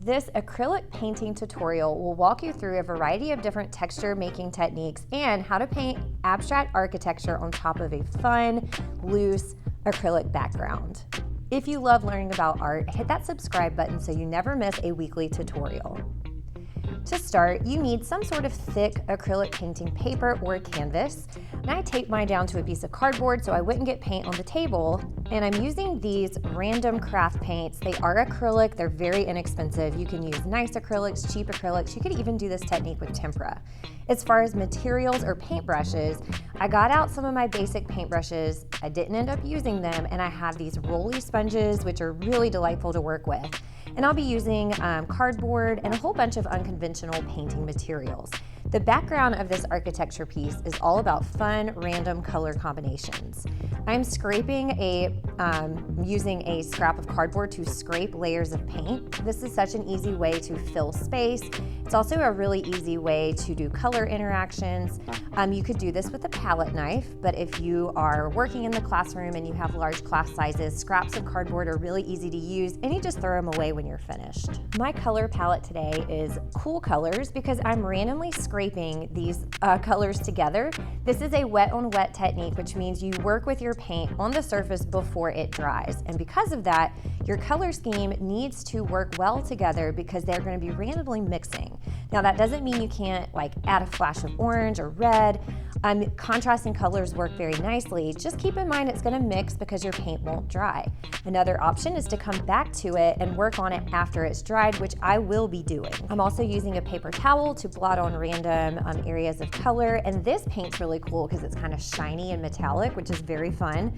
This acrylic painting tutorial will walk you through a variety of different texture making techniques and how to paint abstract architecture on top of a fun, loose acrylic background. If you love learning about art, hit that subscribe button so you never miss a weekly tutorial. To start, you need some sort of thick acrylic painting paper or canvas. And I taped mine down to a piece of cardboard so I wouldn't get paint on the table. And I'm using these random craft paints. They are acrylic, they're very inexpensive. You can use nice acrylics, cheap acrylics. You could even do this technique with tempera. As far as materials or paintbrushes, I got out some of my basic paintbrushes. I didn't end up using them, and I have these rolly sponges, which are really delightful to work with. And I'll be using cardboard and a whole bunch of unconventional painting materials. The background of this architecture piece is all about fun, random color combinations. I'm using a scrap of cardboard to scrape layers of paint. This is such an easy way to fill space. It's also a really easy way to do color interactions. You could do this with a palette knife, but if you are working in the classroom and you have large class sizes, scraps of cardboard are really easy to use, and you just throw them away when you're finished. My color palette today is cool colors because I'm randomly scraping these colors together. This is a wet on wet technique, which means you work with your paint on the surface before it dries. And because of that, your color scheme needs to work well together because they're going to be randomly mixing. Now that doesn't mean you can't add a flash of orange or red. Contrasting colors work very nicely. Just keep in mind it's going to mix because your paint won't dry. Another option is to come back to it and work on it after it's dried, which I will be doing. I'm also using a paper towel to blot on random areas of color, and this paint's really cool because it's kind of shiny and metallic, which is very fun.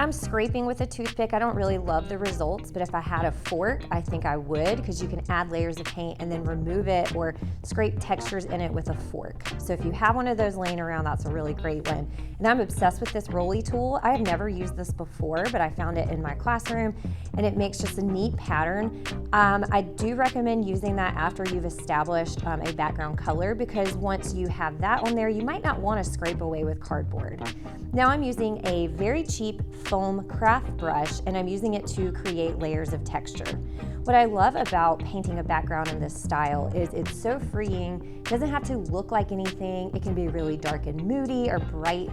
I'm scraping with a toothpick. I don't really love the results, but if I had a fork, I think I would, because you can add layers of paint and then remove it or scrape textures in it with a fork. So if you have one of those laying around, that's a really great one. And I'm obsessed with this rolly tool. I have never used this before, but I found it in my classroom and it makes just a neat pattern. I do recommend using that after you've established a background color, because once you have that on there, you might not want to scrape away with cardboard. Now I'm using a very cheap foam craft brush, and I'm using it to create layers of texture. What I love about painting a background in this style is it's so freeing. It doesn't have to look like anything. It can be really dark and moody or bright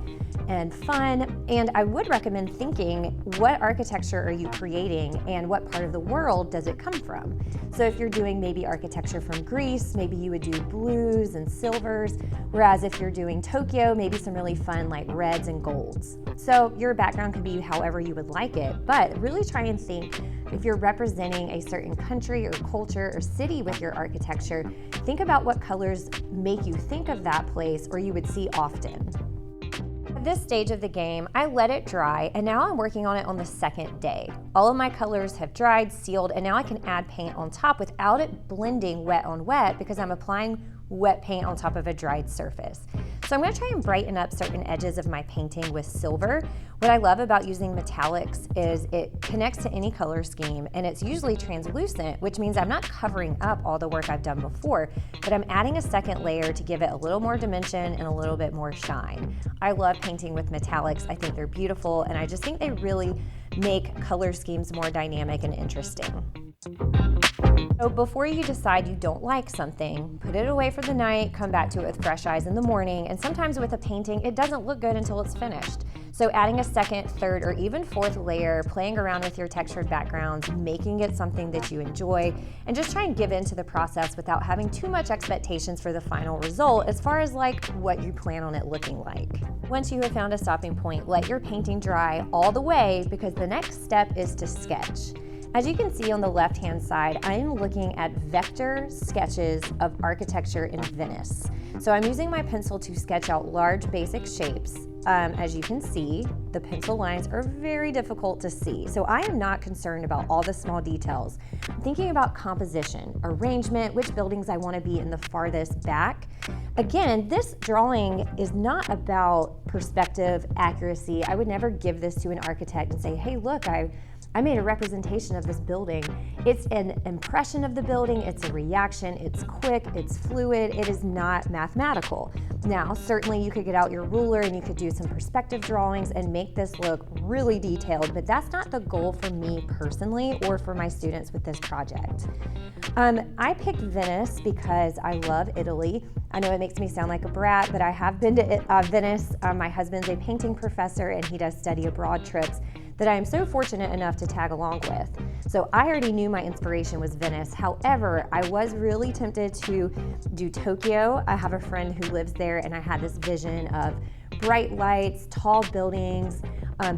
and fun. And I would recommend thinking, what architecture are you creating and what part of the world does it come from? So if you're doing maybe architecture from Greece, maybe you would do blues and silvers, whereas if you're doing Tokyo, maybe some really fun reds and golds. So your background could be however you would like it, but really try and think, if you're representing a certain country or culture or city with your architecture, think about what colors make you think of that place or you would see often. At this stage of the game, I let it dry, and now I'm working on it on the second day. All of my colors have dried, sealed, and now I can add paint on top without it blending wet on wet because I'm applying wet paint on top of a dried surface. So I'm going to try and brighten up certain edges of my painting with silver. What I love about using metallics is it connects to any color scheme, and it's usually translucent, which means I'm not covering up all the work I've done before, but I'm adding a second layer to give it a little more dimension and a little bit more shine. I love painting with metallics. I think they're beautiful, and I just think they really make color schemes more dynamic and interesting. So before you decide you don't like something, put it away for the night, come back to it with fresh eyes in the morning, and sometimes with a painting, it doesn't look good until it's finished. So adding a second, third, or even fourth layer, playing around with your textured backgrounds, making it something that you enjoy, and just try and give in to the process without having too much expectations for the final result as far as what you plan on it looking like. Once you have found a stopping point, let your painting dry all the way, because the next step is to sketch. As you can see on the left-hand side, I'm looking at vector sketches of architecture in Venice. So I'm using my pencil to sketch out large basic shapes. As you can see, the pencil lines are very difficult to see. So I am not concerned about all the small details. I'm thinking about composition, arrangement, which buildings I want to be in the farthest back. Again, this drawing is not about perspective, accuracy. I would never give this to an architect and say, hey, look, I I made a representation of this building. It's an impression of the building, it's a reaction, it's quick, it's fluid, it is not mathematical. Now, certainly you could get out your ruler and you could do some perspective drawings and make this look really detailed, but that's not the goal for me personally or for my students with this project. I picked Venice because I love Italy. I know it makes me sound like a brat, but I have been to Venice. My husband's a painting professor and he does study abroad trips that I am so fortunate enough to tag along with. So I already knew my inspiration was Venice. However, I was really tempted to do Tokyo. I have a friend who lives there and I had this vision of bright lights, tall buildings,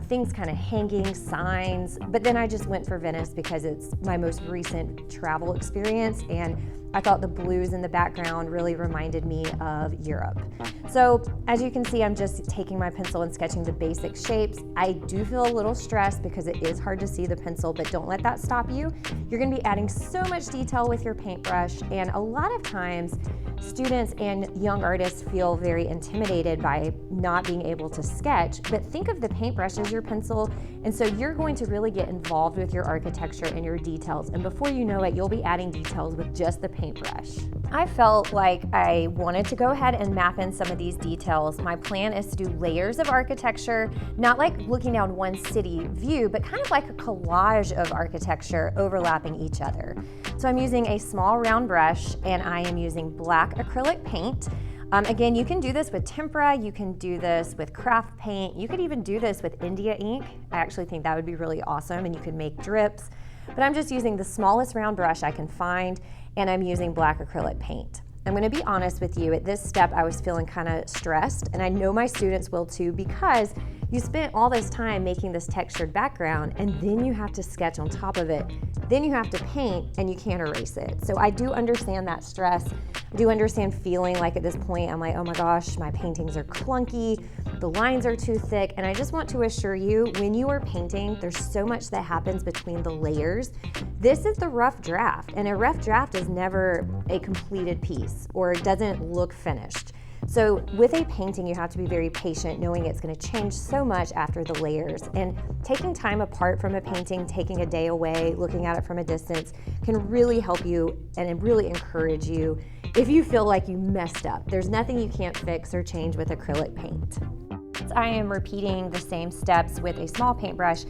things kind of hanging, signs, but then I just went for Venice because it's my most recent travel experience and I thought the blues in the background really reminded me of Europe. So as you can see, I'm just taking my pencil and sketching the basic shapes. I do feel a little stressed because it is hard to see the pencil, but don't let that stop you. You're gonna be adding so much detail with your paintbrush, and a lot of times students and young artists feel very intimidated by not being able to sketch, but think of the paintbrush as your pencil, and so you're going to really get involved with your architecture and your details, and before you know it, you'll be adding details with just the paintbrush. I felt like I wanted to go ahead and map in some of these details. My plan is to do layers of architecture, not like looking down one city view, but kind of like a collage of architecture overlapping each other. So I'm using a small round brush and I am using black acrylic paint. Again, you can do this with tempera, you can do this with craft paint, you could even do this with India ink. I actually think that would be really awesome and you could make drips. But I'm just using the smallest round brush I can find and I'm using black acrylic paint. I'm gonna be honest with you, at this step I was feeling kind of stressed, and I know my students will too, because you spent all this time making this textured background and then you have to sketch on top of it. Then you have to paint and you can't erase it. So I do understand that stress. I do understand feeling like at this point I'm like, oh my gosh, my paintings are clunky, the lines are too thick, and I just want to assure you, when you are painting, there's so much that happens between the layers. This is the rough draft, and a rough draft is never a completed piece or it doesn't look finished. So with a painting, you have to be very patient, knowing it's going to change so much after the layers. And taking time apart from a painting, taking a day away, looking at it from a distance, can really help you and really encourage you if you feel like you messed up. There's nothing you can't fix or change with acrylic paint. I am repeating the same steps with a small paintbrush.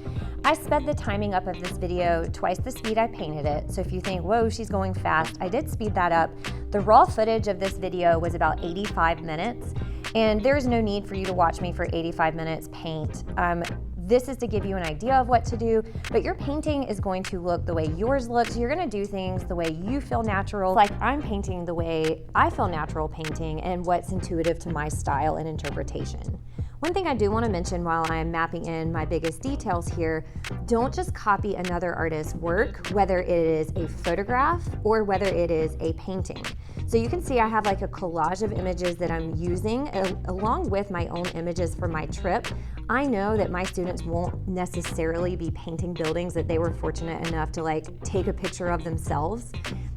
I sped the timing up of this video twice the speed I painted it. So if you think, whoa, she's going fast, I did speed that up. The raw footage of this video was about 85 minutes, and there's no need for you to watch me for 85 minutes paint. This is to give you an idea of what to do, but your painting is going to look the way yours looks. You're gonna do things the way you feel natural. Like I'm painting the way I feel natural painting and what's intuitive to my style and interpretation. One thing I do want to mention while I'm mapping in my biggest details here, don't just copy another artist's work, whether it is a photograph or whether it is a painting. So you can see I have like a collage of images that I'm using along with my own images for my trip. I know that my students won't necessarily be painting buildings that they were fortunate enough to like take a picture of themselves.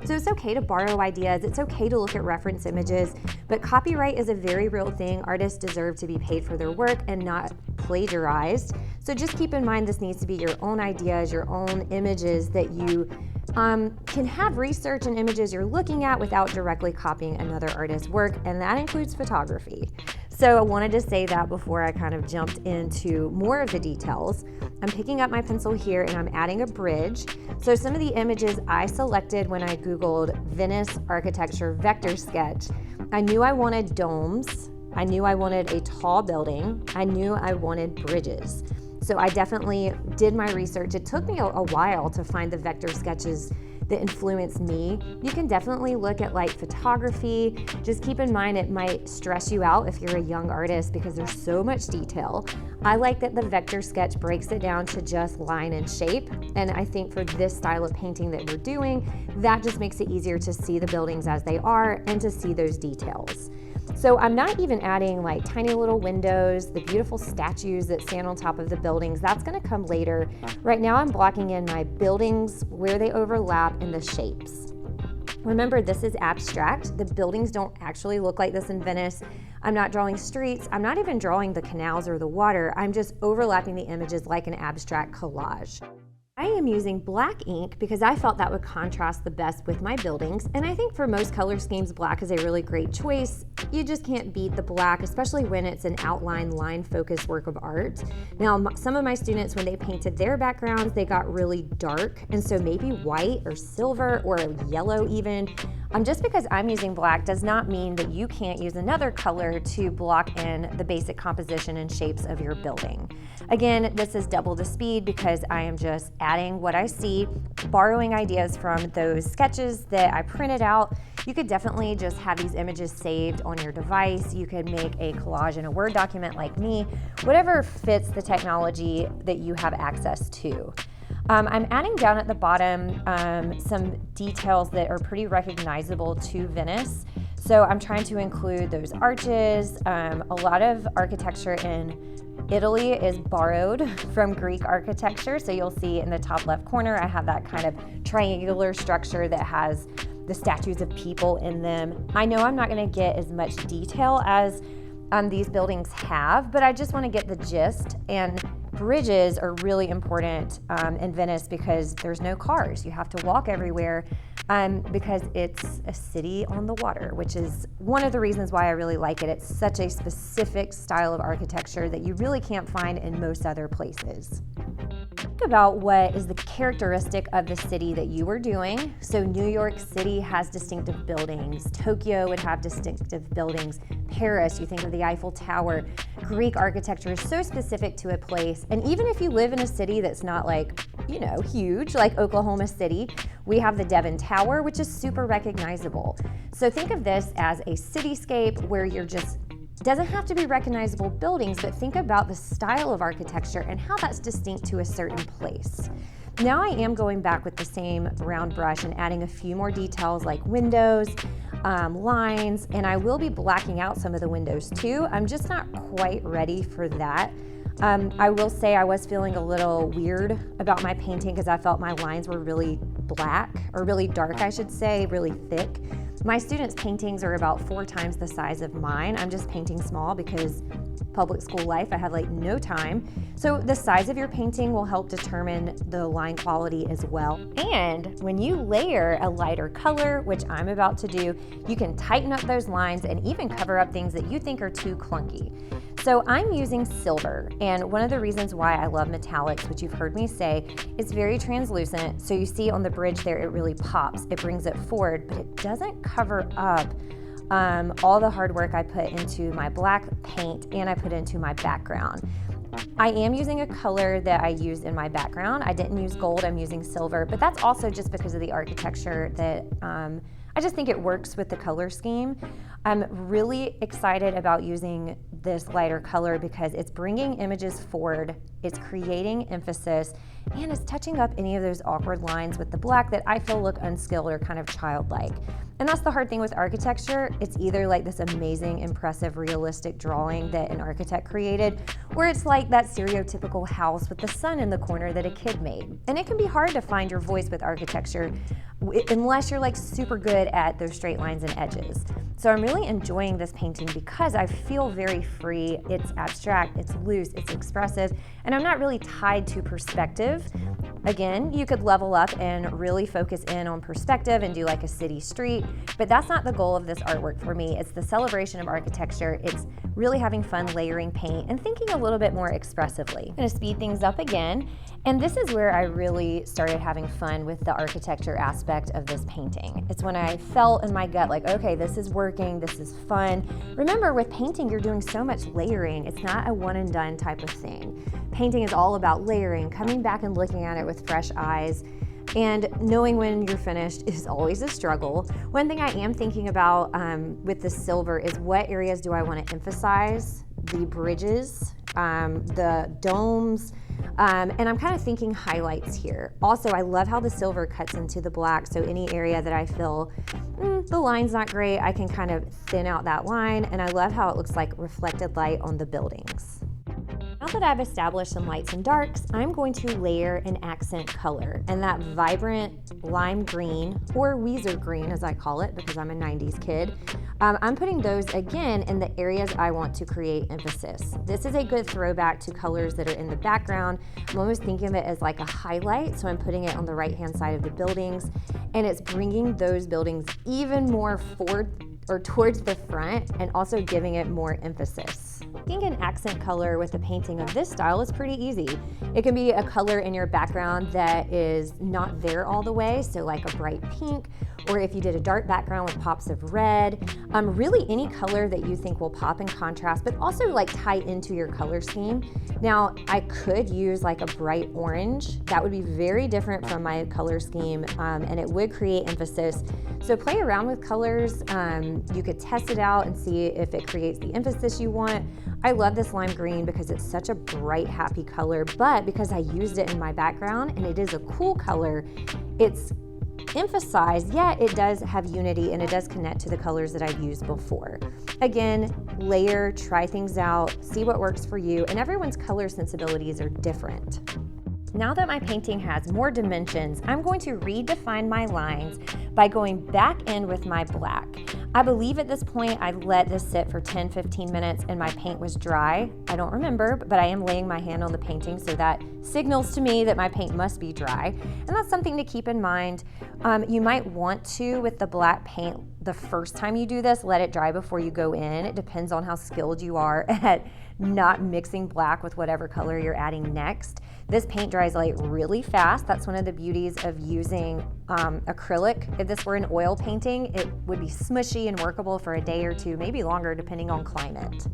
So it's okay to borrow ideas, it's okay to look at reference images, but copyright is a very real thing. Artists deserve to be paid for their work and not plagiarized. So just keep in mind this needs to be your own ideas, your own images that you can have research and images you're looking at without directly copying another artist's work, and that includes photography. So I wanted to say that before I kind of jumped into more of the details. I'm picking up my pencil here and I'm adding a bridge. So some of the images I selected when I Googled Venice architecture vector sketch, I knew I wanted domes, I knew I wanted a tall building, I knew I wanted bridges. So I definitely did my research. It took me a while to find the vector sketches that influenced me. You can definitely look at like photography. Just keep in mind it might stress you out if you're a young artist because there's so much detail. I like that the vector sketch breaks it down to just line and shape, and I think for this style of painting that we're doing, that just makes it easier to see the buildings as they are and to see those details. So I'm not even adding like tiny little windows, the beautiful statues that stand on top of the buildings. That's gonna come later. Right now I'm blocking in my buildings, where they overlap, and the shapes. Remember, this is abstract. The buildings don't actually look like this in Venice. I'm not drawing streets. I'm not even drawing the canals or the water. I'm just overlapping the images like an abstract collage. I am using black ink because I felt that would contrast the best with my buildings, and I think for most color schemes, black is a really great choice. You just can't beat the black, especially when it's an outline, line-focused work of art. Now, some of my students, when they painted their backgrounds, they got really dark, and so maybe white or silver or yellow even. Just because I'm using black does not mean that you can't use another color to block in the basic composition and shapes of your building. Again, this is double the speed because I am just adding what I see, borrowing ideas from those sketches that I printed out. You could definitely just have these images saved on your device. You could make a collage in a Word document like me, whatever fits the technology that you have access to. I'm adding down at the bottom some details that are pretty recognizable to Venice. So I'm trying to include those arches. A lot of architecture in Italy is borrowed from Greek architecture. So you'll see in the top left corner, I have that kind of triangular structure that has the statues of people in them. I know I'm not going to get as much detail as these buildings have, but I just want to get the gist. And bridges are really important in Venice because there's no cars. You have to walk everywhere because it's a city on the water, which is one of the reasons why I really like it. It's such a specific style of architecture that you really can't find in most other places. Think about what is the characteristic of the city that you are doing. So New York City has distinctive buildings. Tokyo would have distinctive buildings. Paris, you think of the Eiffel Tower. Greek architecture is so specific to a place. And even if you live in a city that's not like, you know, huge, like Oklahoma City, we have the Devon Tower, which is super recognizable. So think of this as a cityscape where you're just doesn't have to be recognizable buildings, but think about the style of architecture and how that's distinct to a certain place. Now I am going back with the same round brush and adding a few more details like windows, lines, and I will be blacking out some of the windows too. I'm just not quite ready for that. I will say I was feeling a little weird about my painting because I felt my lines were really black, or really dark I should say, really thick. My students' paintings are about 4 times the size of mine. I'm just painting small because public school life, I have like no time. So the size of your painting will help determine the line quality as well. And when you layer a lighter color, which I'm about to do, you can tighten up those lines and even cover up things that you think are too clunky. So I'm using silver, and one of the reasons why I love metallics, which you've heard me say, it's very translucent. So you see on the bridge there, it really pops. It brings it forward, but it doesn't cover up all the hard work I put into my black paint and I put into my background. I am using a color that I used in my background. I didn't use gold, I'm using silver, but that's also just because of the architecture that I just think it works with the color scheme. I'm really excited about using this lighter color because it's bringing images forward, it's creating emphasis, and it's touching up any of those awkward lines with the black that I feel look unskilled or kind of childlike. And that's the hard thing with architecture. It's either like this amazing, impressive, realistic drawing that an architect created, or it's like that stereotypical house with the sun in the corner that a kid made. And it can be hard to find your voice with architecture unless you're like super good at those straight lines and edges. So I'm really enjoying this painting because I feel very free. It's abstract, it's loose, it's expressive, and I'm not really tied to perspective. Again, you could level up and really focus in on perspective and do like a city street, but that's not the goal of this artwork for me. It's the celebration of architecture. It's really having fun layering paint and thinking a little bit more expressively. I'm gonna speed things up again, and this is where I really started having fun with the architecture aspect of this painting. It's when I felt in my gut like, okay, this is working, this is fun. Remember, with painting, you're doing so much layering. It's not a one and done type of thing. Painting is all about layering, coming back and looking at it with fresh eyes, and knowing when you're finished is always a struggle. One thing I am thinking about with the silver is what areas do I want to emphasize? The bridges, the domes, and I'm kind of thinking highlights here. Also, I love how the silver cuts into the black, so any area that I feel the line's not great, I can kind of thin out that line, and I love how it looks like reflected light on the buildings. Now that I've established some lights and darks, I'm going to layer an accent color, and that vibrant lime green, or Weezer green as I call it because I'm a 90s kid, I'm putting those again in the areas I want to create emphasis. This is a good throwback to colors that are in the background. I'm almost thinking of it as like a highlight, so I'm putting it on the right-hand side of the buildings, and it's bringing those buildings even more forward or towards the front and also giving it more emphasis. Making an accent color with a painting of this style is pretty easy. It can be a color in your background that is not there all the way, so like a bright pink, or if you did a dark background with pops of red, really any color that you think will pop in contrast, but also like tie into your color scheme. Now, I could use like a bright orange. That would be very different from my color scheme, and it would create emphasis. So play around with colors. You could test it out and see if it creates the emphasis you want. I love this lime green because it's such a bright, happy color, but because I used it in my background and it is a cool color, it's emphasized, yet it does have unity and it does connect to the colors that I've used before. Again, layer, try things out, see what works for you, and everyone's color sensibilities are different. Now that my painting has more dimensions, I'm going to redefine my lines by going back in with my black. I believe at this point I let this sit for 10-15 minutes and my paint was dry. I don't remember, but I am laying my hand on the painting, so that signals to me that my paint must be dry. And that's something to keep in mind. You might want to, with the black paint, the first time you do this, let it dry before you go in. It depends on how skilled you are at not mixing black with whatever color you're adding next. This paint dries like really fast. That's one of the beauties of using acrylic. If this were an oil painting, it would be smushy and workable for a day or two, maybe longer depending on climate.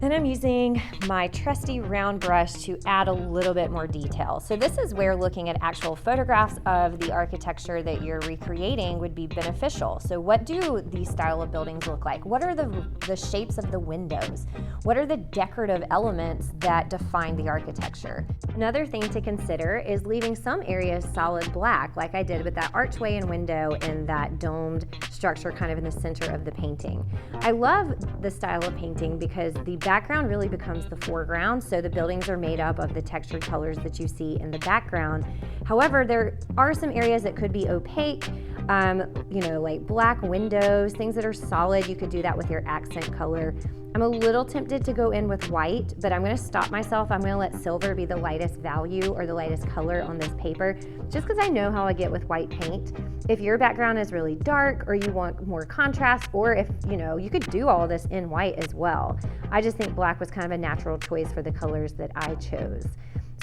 And I'm using my trusty round brush to add a little bit more detail. So this is where looking at actual photographs of the architecture that you're recreating would be beneficial. So what do these style of buildings look like? What are the shapes of the windows? What are the decorative elements that define the architecture? Another thing to consider is leaving some areas solid black, like I did with that archway and window and that domed structure kind of in the center of the painting. I love the style of painting because the background really becomes the foreground, so the buildings are made up of the textured colors that you see in the background. However, there are some areas that could be opaque, like black windows, things that are solid. You could do that with your accent color. I'm a little tempted to go in with white, but I'm going to stop myself. I'm going to let silver be the lightest value or the lightest color on this paper, just because I know how I get with white paint. If your background is really dark or you want more contrast, or if, you could do all of this in white as well. I just think black was kind of a natural choice for the colors that I chose.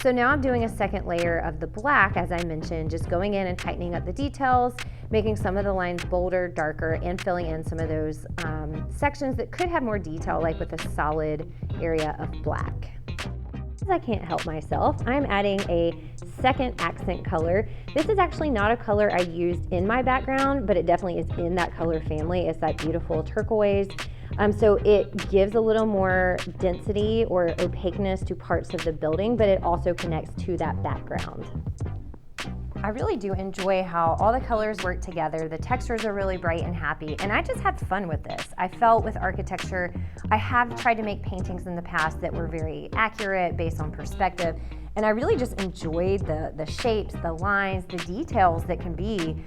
So now I'm doing a second layer of the black, as I mentioned, just going in and tightening up the details, making some of the lines bolder, darker, and filling in some of those sections that could have more detail, like with a solid area of black. I can't help myself. I'm adding a second accent color. This is actually not a color I used in my background, but it definitely is in that color family. It's that beautiful turquoise. So it gives a little more density or opaqueness to parts of the building, but it also connects to that background. I really do enjoy how all the colors work together. The textures are really bright and happy, and I just had fun with this. I felt with architecture, I have tried to make paintings in the past that were very accurate based on perspective, and I really just enjoyed the shapes, the lines, the details that can be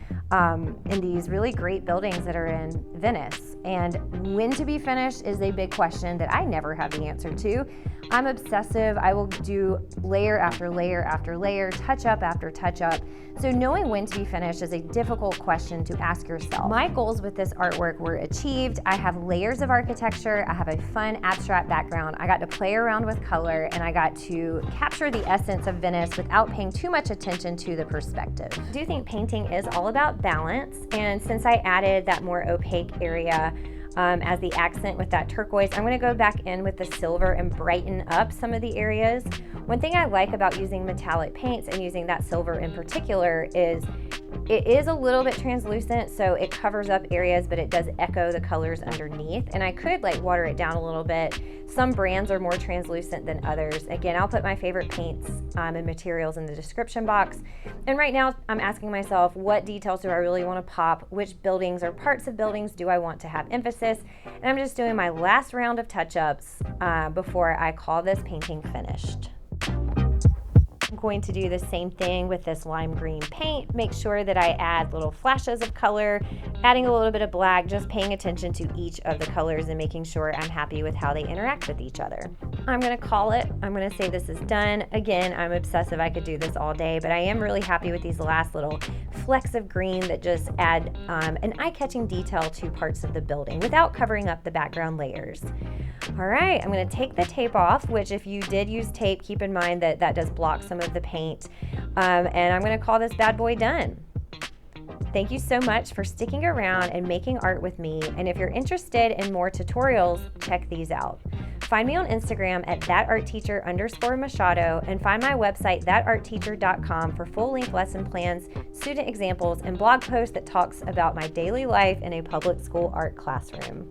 in these really great buildings that are in Venice. And when to be finished is a big question that I never have the answer to. I'm obsessive. I will do layer after layer after layer, touch up after touch up. So knowing when to be finished is a difficult question to ask yourself. My goals with this artwork were achieved. I have layers of architecture. I have a fun abstract background. I got to play around with color, and I got to capture the essence of Venice without paying too much attention to the perspective. I do think painting is all about balance, and since I added that more opaque area as the accent with that turquoise, I'm going to go back in with the silver and brighten up some of the areas. One thing I like about using metallic paints and using that silver in particular is It is a little bit translucent, so it covers up areas, but it does echo the colors underneath. And I could like water it down a little bit. Some brands are more translucent than others. Again, I'll put my favorite paints and materials in the description box. And right now I'm asking myself, what details do I really want to pop? Which buildings or parts of buildings do I want to have emphasis? And I'm just doing my last round of touch-ups before I call this painting finished. I'm going to do the same thing with this lime green paint. Make sure that I add little flashes of color, adding a little bit of black, just paying attention to each of the colors and making sure I'm happy with how they interact with each other. I'm gonna call it. I'm gonna say this is done. Again, I'm obsessive. I could do this all day, but I am really happy with these last little flecks of green that just add an eye-catching detail to parts of the building without covering up the background layers. All right, I'm gonna take the tape off, which if you did use tape, keep in mind that that does block some of the paint. And I'm gonna call this bad boy done. Thank you so much for sticking around and making art with me. And if you're interested in more tutorials, check these out. Find me on Instagram at thatartteacher_Machado and find my website, thatartteacher.com, for full-length lesson plans, student examples, and blog posts that talks about my daily life in a public school art classroom.